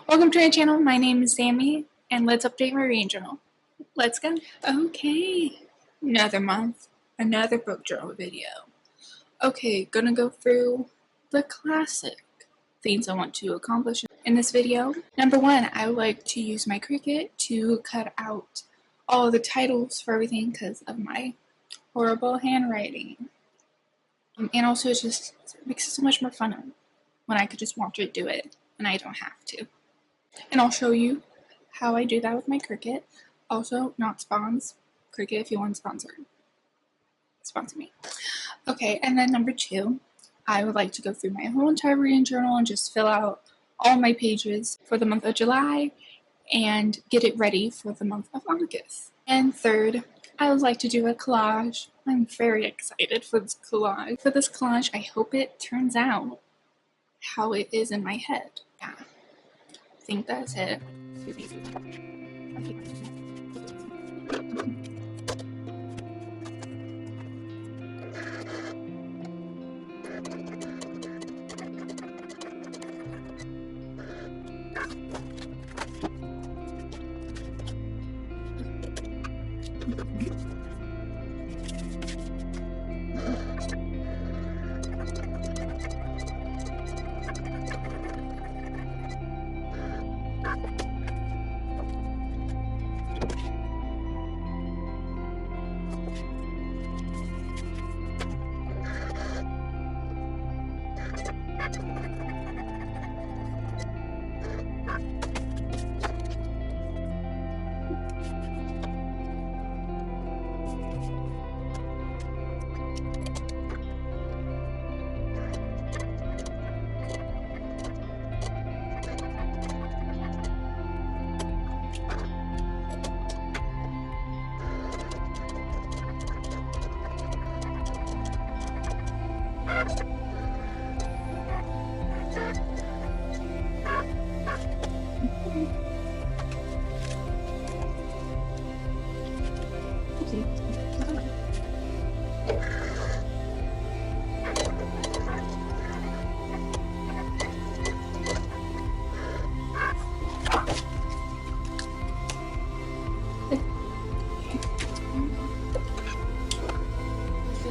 Welcome to my channel. My name is Sami, and let's update my reading journal. Let's go. Okay, another month, another book journal video. Okay, gonna go through the classic things I want to accomplish in this video. Number one, I would like to use my Cricut to cut out all the titles for everything because of my horrible handwriting. And also, it just makes it so much more fun when I could just watch it do it and I don't have to. And I'll show you how I do that with my Cricut. Also, not spawns. Cricut, if you want to sponsor me. Okay, and then number two, I would like to go through my whole entire reading journal and just fill out all my pages for the month of July and get it ready for the month of August. And third, I would like to do a collage. I'm very excited for this collage. For this collage, I hope it turns out how it is in my head. Yeah. I think that's it.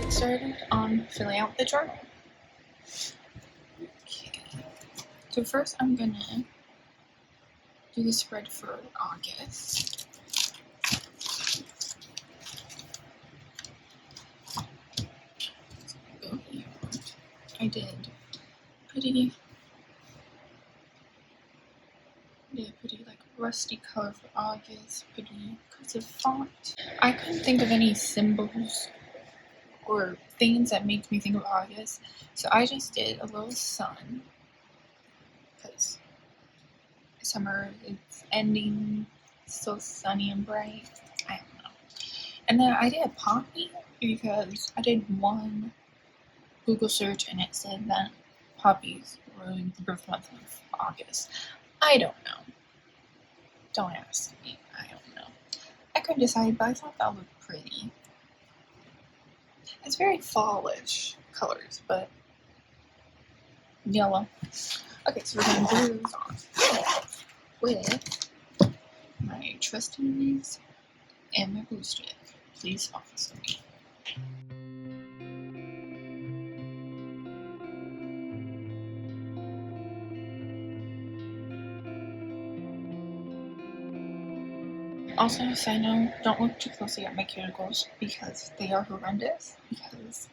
Started on filling out the journal. Okay. So first I'm gonna do the spread for August. Go here. I did pretty like rusty color for August, pretty cursive font. I couldn't think of any symbols or things that make me think of August, so I just did a little sun because summer is ending, still sunny and bright. I don't know. And then I did a poppy because I did one Google search and it said that poppies were the birth month of August. I don't know. Don't ask me. I don't know. I couldn't decide, but I thought that looked pretty. It's very fallish colors, but yellow. Okay, so we're going to glue these on with my trusties and my glue stick. Please office me. Also, side note, don't look too closely at my cuticles because they are horrendous because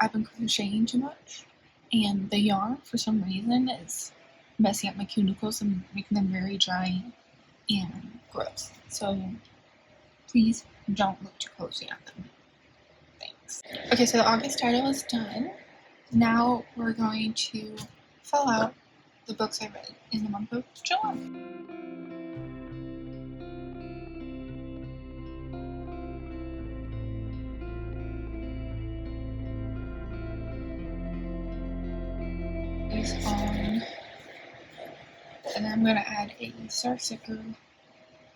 I've been crocheting too much and the yarn for some reason is messing up my cuticles and making them very dry and gross. So please don't look too closely at them. Thanks. Okay, so the August title is done. Now we're going to fill out the books I read in the month of July. On, and then I'm going to add a star sticker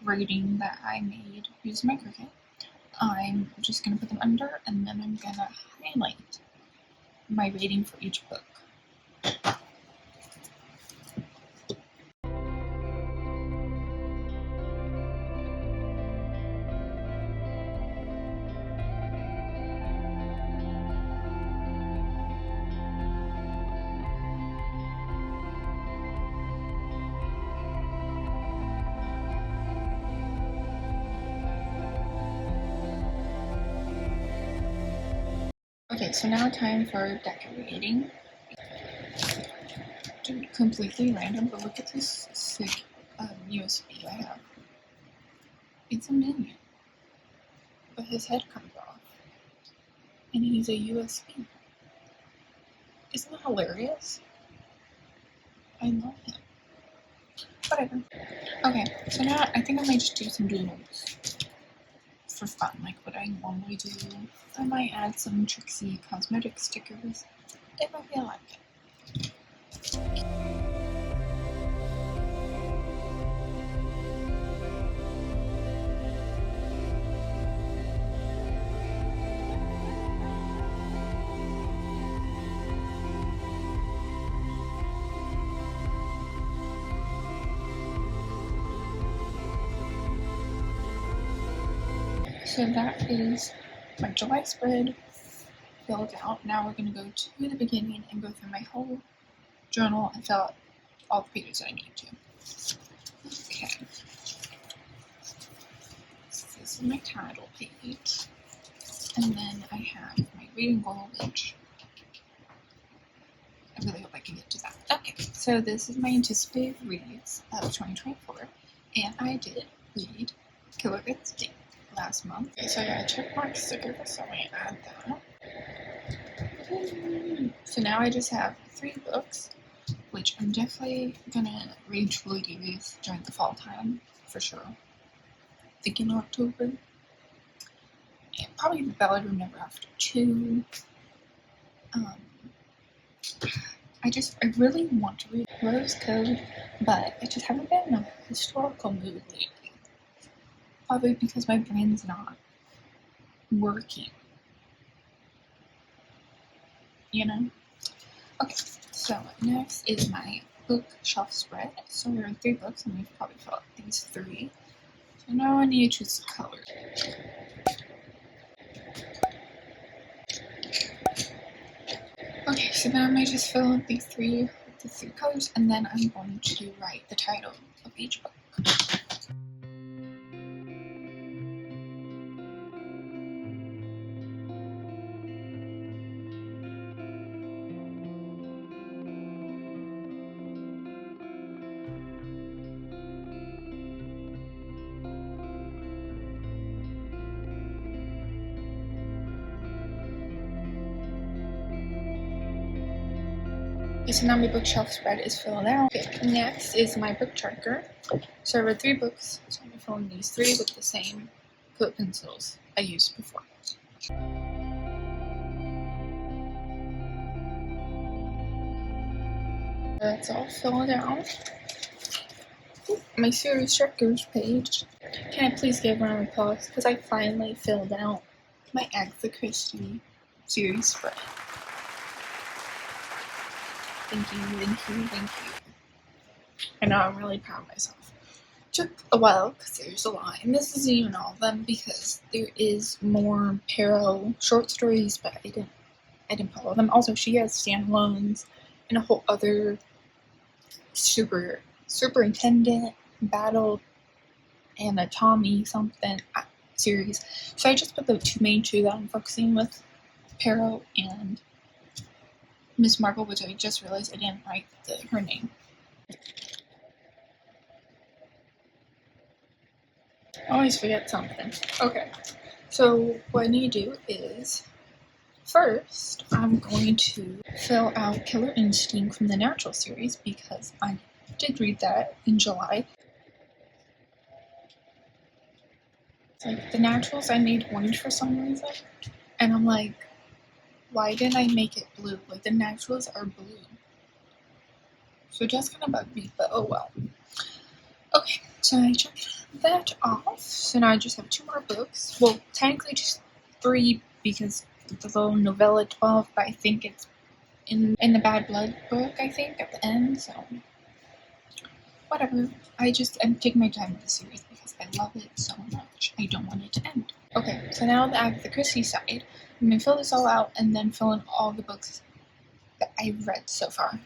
rating that I made using my Cricut. I'm just going to put them under, and then I'm going to highlight my rating for each book. Okay, so now time for decorating. Dude, completely random, but look at this sick USB I have. It's a minion, but his head comes off, and he's a USB. Isn't that hilarious? I love him. Whatever. Okay, so now I think I might just do some doodles for fun, like what I normally do. I might add some tricksy cosmetic stickers if I feel like it. So that is my July spread filled out. Now we're going to go to the beginning and go through my whole journal and fill out all the pages that I need to. Okay. So this is my title page. And then I have my reading goal, which I really hope I can get to that. Okay, so this is my anticipated reads of 2024. And I did read Killer Gets Deep last month. Okay, so I got a checkmark sticker, so I'm going to add that. So now I just have 3 books, which I'm definitely going to read truly these during the fall time, for sure. Thinking October. And probably The Ballad of Never After 2. I really want to read Rose Code, but I just haven't been in a historical mood lately. Probably because my brain's not working. You know? Okay, so next is my bookshelf spread. So there are 3 books, and we've probably filled out these 3. So now I need to choose a color. Okay, so now I might just fill out these 3 colors, and then I'm going to write the title of each book. Okay, so now my bookshelf spread is filled out. Okay, next is my book tracker. So I read 3 books, so I'm filling these 3 with the same quote pencils I used before. That's all filled out. My series checkers page. Can I please give a round of applause? Because I finally filled out my Agatha Christie series spread. Thank you. I know, I'm really proud of myself. Took a while because there's a lot, and this isn't even all of them because there is more Pero short stories, but I didn't follow them. Also, she has standalones and a whole other superintendent battle and a Tommy something series. So I just put the main 2 that I'm focusing with, Pero and Miss Marvel, which I just realized I didn't write her name. I always forget something. Okay, so what I need to do is, first, I'm going to fill out Killer Instinct from the Natural series because I did read that in July. Like, the Naturals I made orange for some reason, and I'm like, why didn't I make it blue? Like, the Naturals are blue. So it just kind of bugged me, but oh well. Okay, so I checked that off. So now I just have 2 more books. Well, technically just 3 because the little novella 12, but I think it's in the Bad Blood book, I think, at the end, so whatever. I'm taking my time with the series because I love it so much. I don't want it to end. Okay, so now the Agatha Christie side. I'm going to fill this all out and then fill in all the books that I've read so far.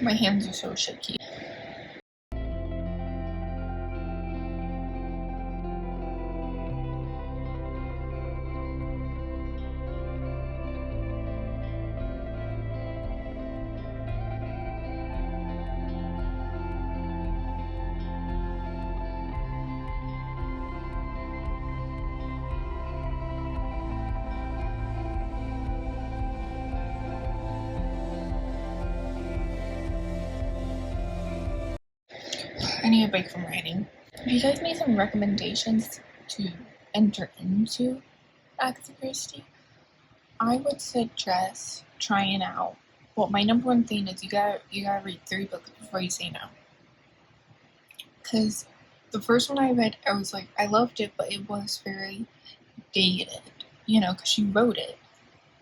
My hands are so shaky. I need a break from writing. If you guys need some recommendations to enter into Agatha Christie, I would suggest trying out. Well, my number one thing is you gotta read 3 books before you say no. Because the first one I read, I was like, I loved it, but it was very dated, because she wrote it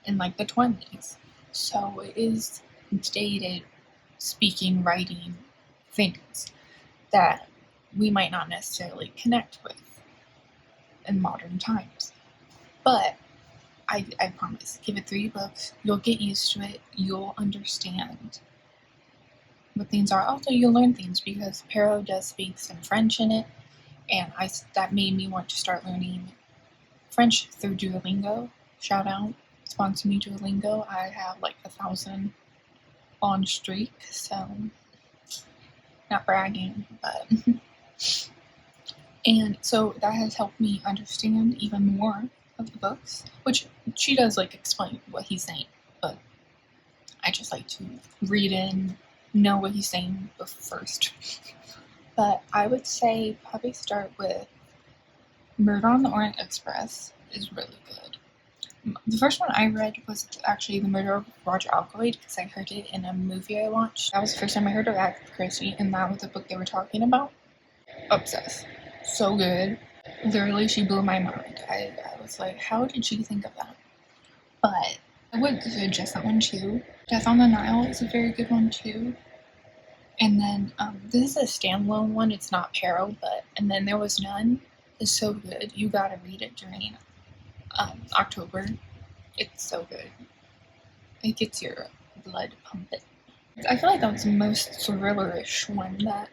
in like the 20s. So it is dated speaking, writing things that we might not necessarily connect with in modern times. But I promise, give it 3 books, you'll get used to it, you'll understand what things are. Also, you'll learn things because Perrault does speak some French in it, and that made me want to start learning French through Duolingo. Shout out, sponsor me Duolingo. I have like 1,000 on streak, so not bragging, but and so that has helped me understand even more of the books, which she does like explain what he's saying, but I just like to read and know what he's saying first. But I would say probably start with Murder on the Orient Express is really good. The first one I read was actually The Murder of Roger Ackroyd because I heard it in a movie I watched. That was the first time I heard of Agatha Christie, and that was the book they were talking about. Obsessed. So good. Literally, she blew my mind. I was like, how did she think of that? But I would suggest that one too. Death on the Nile is a very good one too. And then this is a standalone one. It's not Perrault, but And Then There Was None is so good. You gotta read it during October. It's so good. It gets your blood pumping. I feel like that was the most thrillerish one that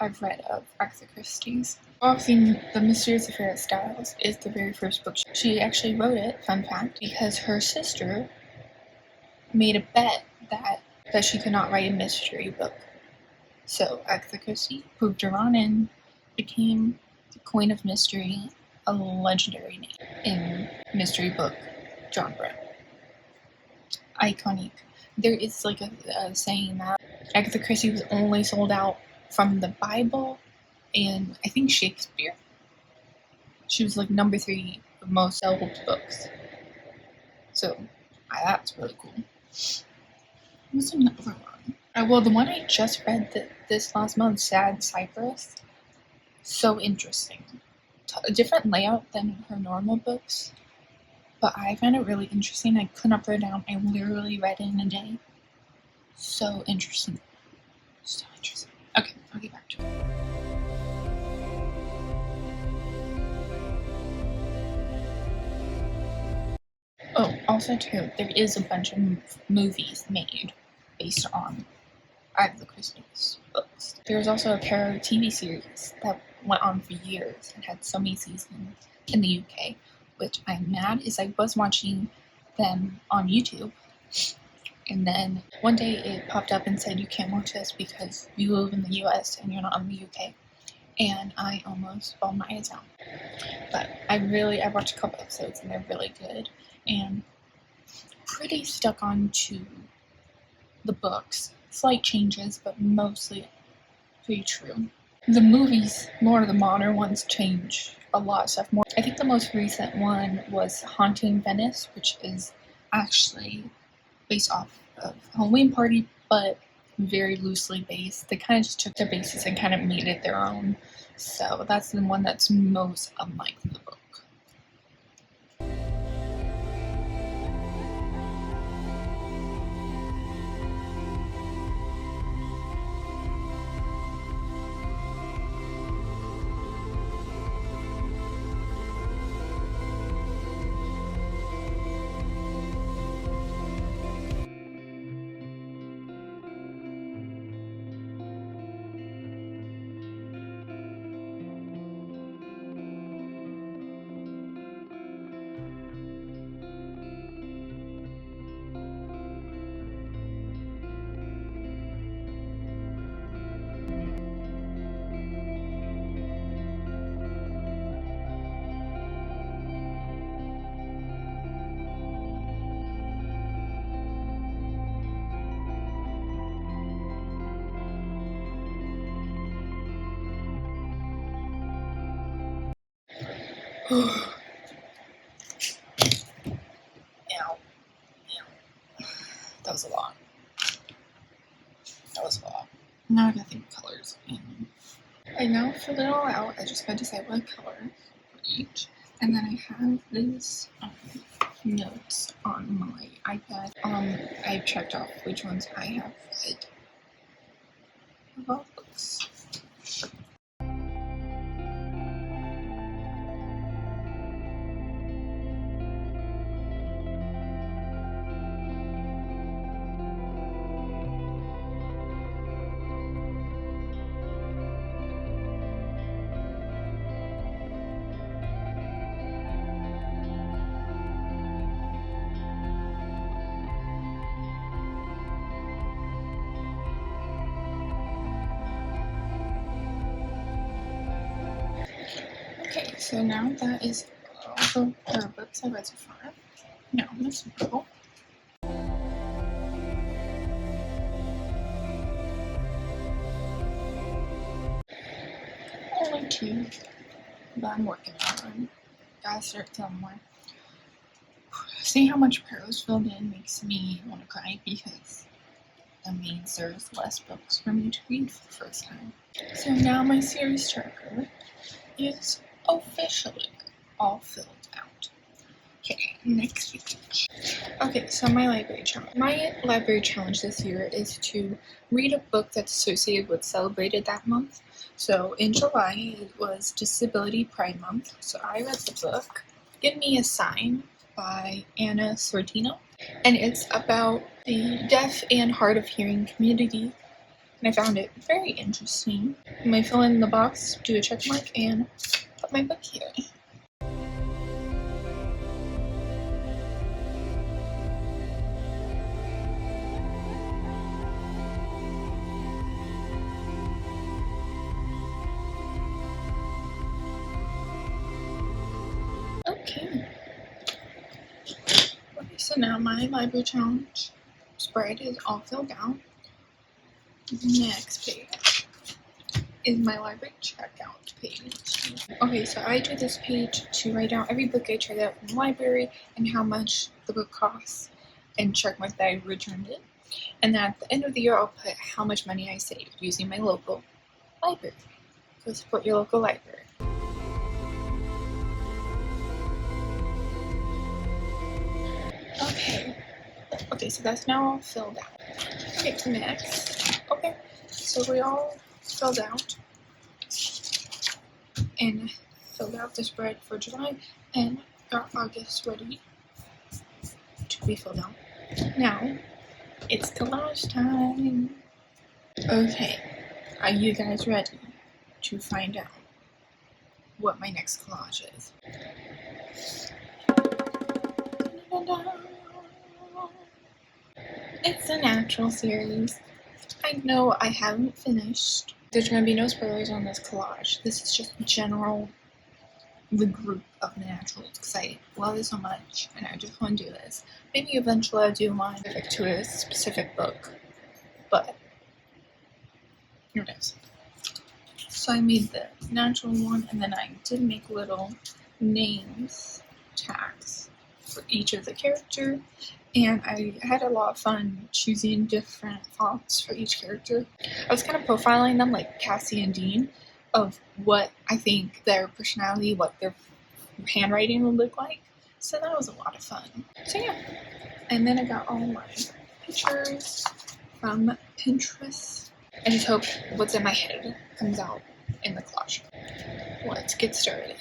I've read of Agatha Christie's. Obviously, The Mysterious Affair of Styles is the very first book. She actually wrote it, fun fact, because her sister made a bet that she could not write a mystery book. So Agatha Christie proved her wrong and became the Queen of Mystery, a legendary name in mystery book genre. Iconic. There is like a saying that Agatha Christie was only sold out from the Bible and I think Shakespeare. She was like number 3 of most sold books. So that's really cool. What's another one? Well, the one I just read this last month, Sad Cypress. So interesting. A different layout than her normal books, but I found it really interesting. I could not put it down. I literally read it in a day. So interesting. So interesting. Okay, I'll get back to it. Oh, also too, there is a bunch of movies made based on Agatha Christie's books. There's also a Perrault TV series that went on for years and had so many seasons in the UK, which I'm mad is I was watching them on YouTube, and then one day it popped up and said you can't watch this because you live in the US and you're not in the UK, and I almost bawled my eyes out. But I watched a couple episodes and they're really good and pretty stuck on to the books. Slight changes, but mostly pretty true. The movies, more of the modern ones, change a lot of stuff more. I think the most recent one was Haunting Venice, which is actually based off of Halloween Party, but very loosely based. They kind of just took their basis and kind of made it their own. So that's the one that's most unlike the book. Ow. Ow. That was a lot. Now I gotta think of colors. I now filled it all out. I just gotta decide what color for each. And then I have these notes on my iPad. I checked off which ones I have read about books. Okay, so now that is all the books I read so far. Now I'm gonna sample. Only 2, but I'm working on them. Gotta start telling more. Seeing how much prose filled in makes me want to cry because that means there's less books for me to read for the first time. So now my series tracker is officially all filled out. Okay, next page. Okay, so my library challenge. My library challenge this year is to read a book that's associated with celebrated that month. So in July, it was Disability Pride Month. So I read the book, Give Me a Sign by Anna Sortino. And it's about the deaf and hard of hearing community. And I found it very interesting. I'm going to fill in the box, do a check mark, and put my book here. Okay, so now my library challenge spread is all filled out. Next page is my library checkout page. Okay, so I do this page to write down every book I tried out in the library and how much the book costs and check mark that I returned it. And then at the end of the year, I'll put how much money I saved using my local library. So support your local library. Okay, so that's now all filled out. Okay, next. Okay, so we all filled out and filled out the spread for July and got August ready to be filled out. Now, it's collage time. Okay, are you guys ready to find out what my next collage is? It's a natural series. I know I haven't finished. There's going to be no spoilers on this collage. This is just general, the group of naturals because I love it so much and I just want to do this. Maybe eventually I'll do one to a specific book, but here it is. So I made the natural one and then I did make little names tags for each of the character. And I had a lot of fun choosing different fonts for each character. I was kind of profiling them like Cassie and Dean of what I think their personality, what their handwriting would look like. So that was a lot of fun. So yeah. And then I got all my pictures from Pinterest. I just hope what's in my head comes out in the collage. Let's get started.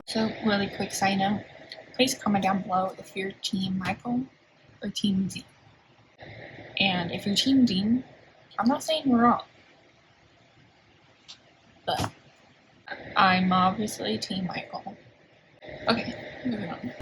So, really quick side note, please comment down below if you're Team Michael or Team Z. And if you're Team Dean, I'm not saying you're wrong, but I'm obviously Team Michael. Okay, moving on.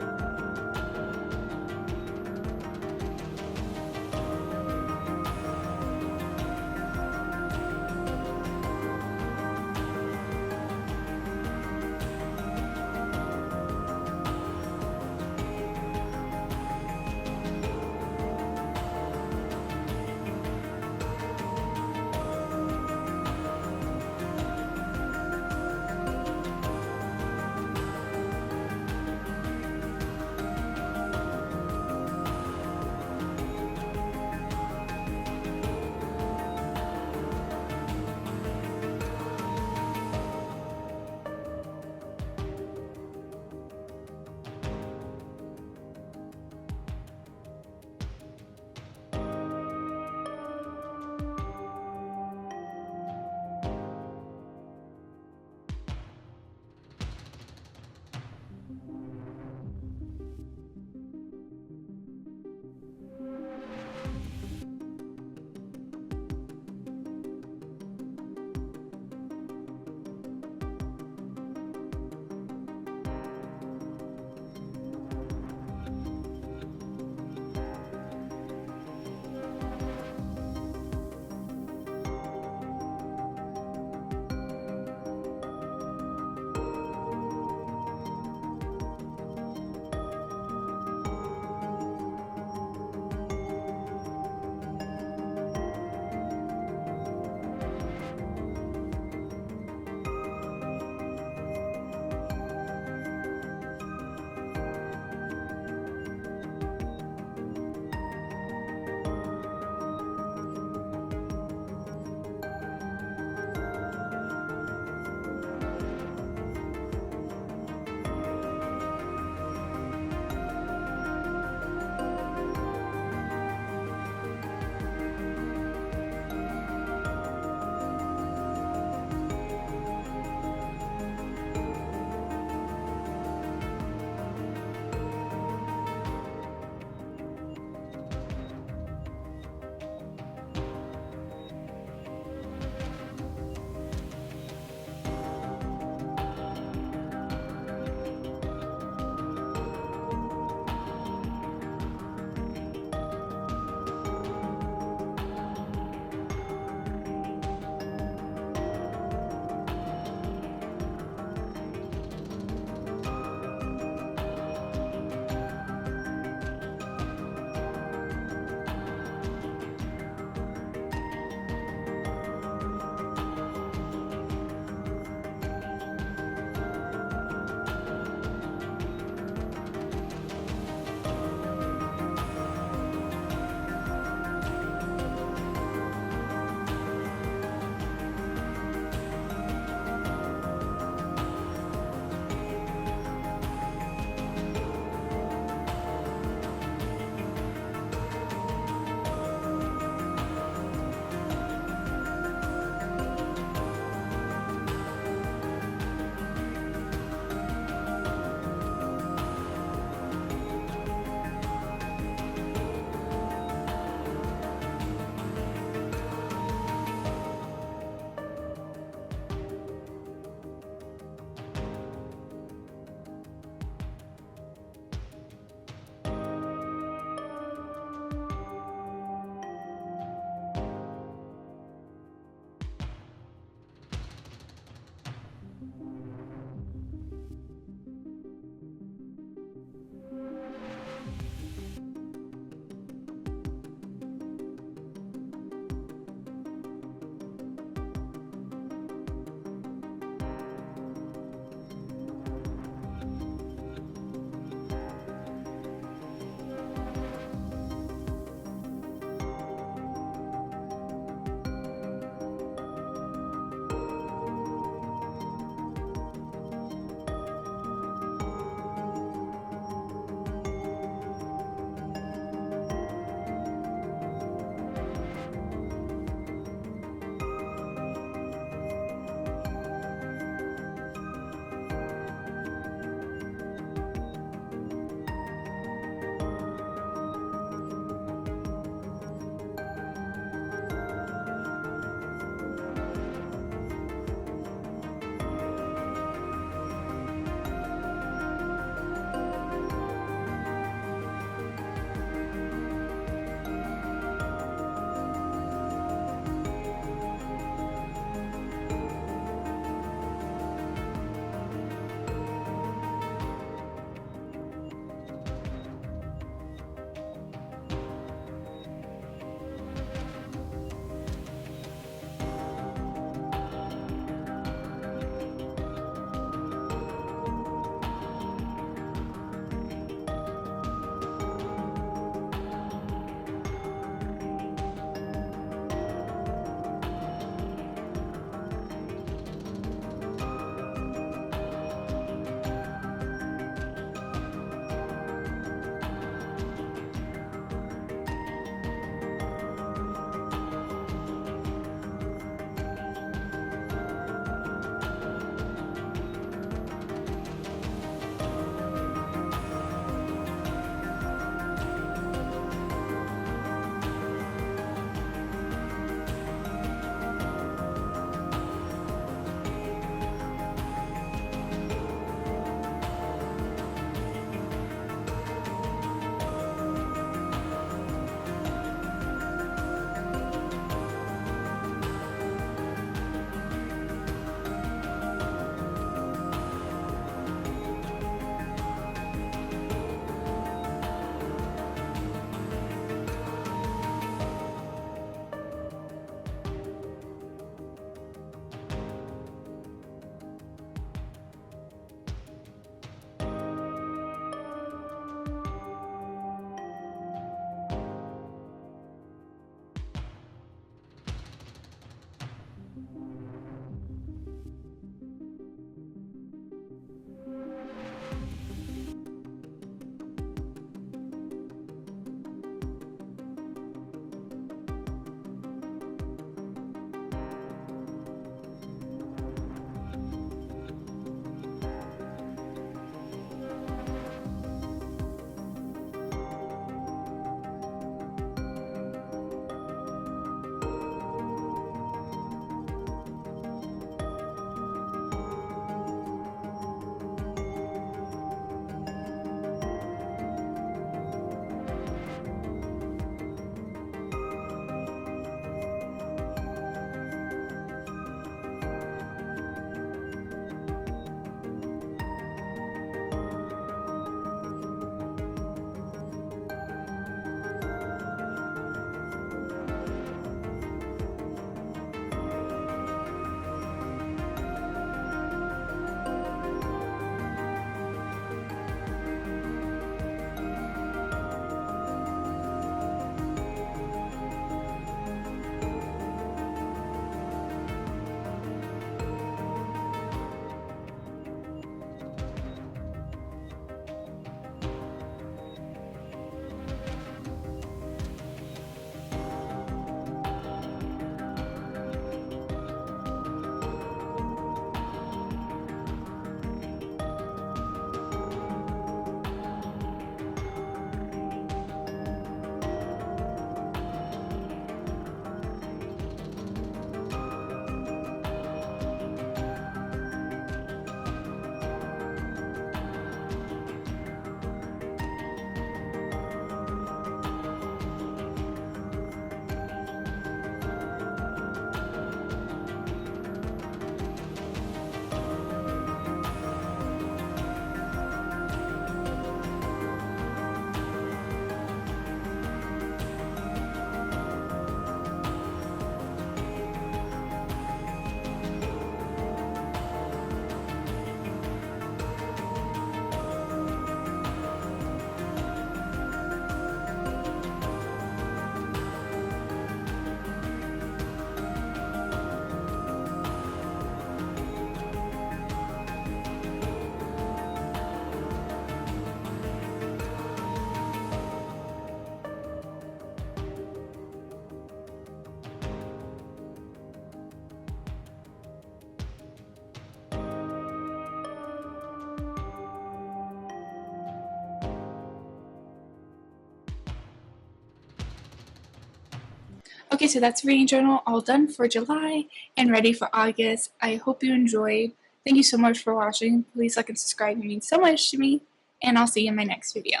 Okay, so that's reading journal all done for July and ready for August. I hope you enjoyed. Thank you so much for watching. Please like and subscribe. It means so much to me. And I'll see you in my next video.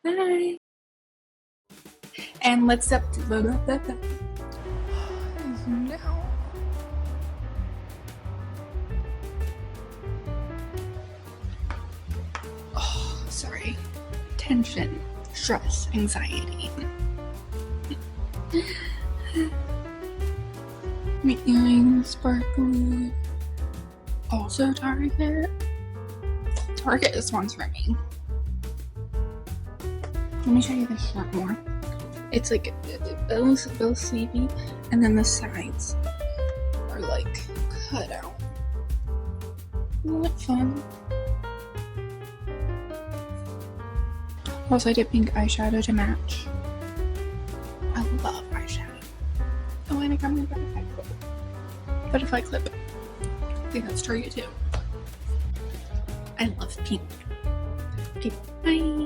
Bye. And let's up. No. Oh, sorry. Tension, stress, anxiety. My earrings sparkly. Also Target. Target is one's for me. Let me show you this shirt more. It's like bill sleevey, and then the sides are like cut out. Isn't that fun? Also, I did pink eyeshadow to match. I love eyeshadow. Oh, and I got my butterfly clip. Butterfly clip. I think that's Target too. I love pink. Okay, bye.